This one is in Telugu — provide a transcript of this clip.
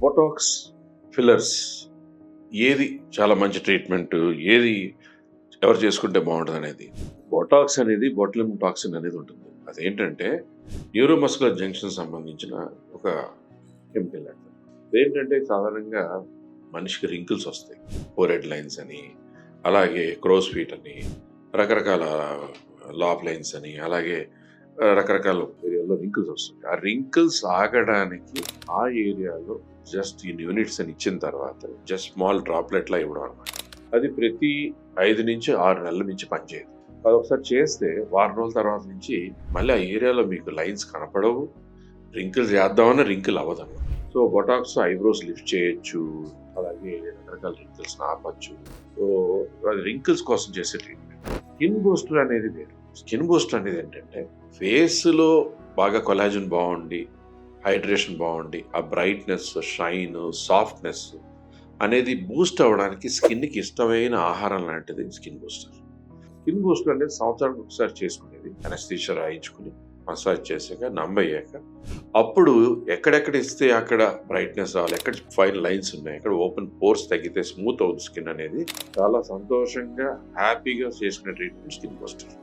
బొటాక్స్, ఫిల్లర్స్ ఏది చాలా మంచి ట్రీట్మెంట్, ఏది ఎవరు చేసుకుంటే బాగుంటుందనేది. బొటాక్స్ అనేది బొట్యులినం టాక్సిన్ అనేది ఉంటుంది. అదేంటంటే న్యూరోమస్కులర్ జంక్షన్ సంబంధించిన ఒక కెమికల్ అంటారు. అదేంటంటే సాధారణంగా మనిషికి రింకిల్స్ వస్తాయి. ఫోరెడ్ లైన్స్ అని, అలాగే క్రోస్ ఫీట్ అని, రకరకాల లాఫ్ లైన్స్ అని, అలాగే రకరకాల ఏరియాలో రింకిల్స్ వస్తాయి. ఆ రింకిల్స్ ఆగడానికి ఆ ఏరియాలో జస్ట్ ఇన్ యూనిట్స్ అని ఇచ్చిన తర్వాత జస్ట్ స్మాల్ డ్రాప్లెట్లా ఇవ్వడం అనమాట. అది ప్రతి 5 నుంచి 6 నెలల నుంచి పనిచేయదు. అది ఒకసారి చేస్తే వారం రోజుల తర్వాత నుంచి మళ్ళీ ఆ ఏరియాలో మీకు లైన్స్ కనపడవు. రింకిల్స్ చేద్దామన్నా రింకిల్ అవ్వదన్నమాట. సో బొటాక్స్ ఐబ్రోస్ లిఫ్ట్ చేయొచ్చు, అలాగే రకరకాల రింకిల్స్ ఆపచ్చు. సో అది రింకిల్స్ కోసం చేసే ట్రీట్మెంట్. స్కిన్ బూస్టర్ అనేది వేరు. స్కిన్ బూస్టర్ అనేది ఏంటంటే ఫేస్లో బాగా కొలాజన్ బాగుండి, హైడ్రేషన్ బాగుండి, ఆ బ్రైట్నెస్, షైన్, సాఫ్ట్నెస్ అనేది బూస్ట్ అవ్వడానికి స్కిన్కి ఇష్టమైన ఆహారం లాంటిది స్కిన్ బూస్టర్. స్కిన్ బూస్టర్ అనేది సంవత్సరానికి ఒకసారి చేసుకునేది. అనస్థీషియా రాయించుకుని మసాజ్ చేసాక నమ్మయ్యాక అప్పుడు ఎక్కడెక్కడ ఇస్తే అక్కడ బ్రైట్నెస్ రావాలి, ఎక్కడ ఫైన్ లైన్స్ ఉన్నాయి, ఎక్కడ ఓపెన్ పోర్స్ తగ్గితే స్మూత్ అవుతుంది స్కిన్ అనేది చాలా సంతోషంగా హ్యాపీగా చేసుకునే ట్రీట్మెంట్ స్కిన్ బూస్టర్.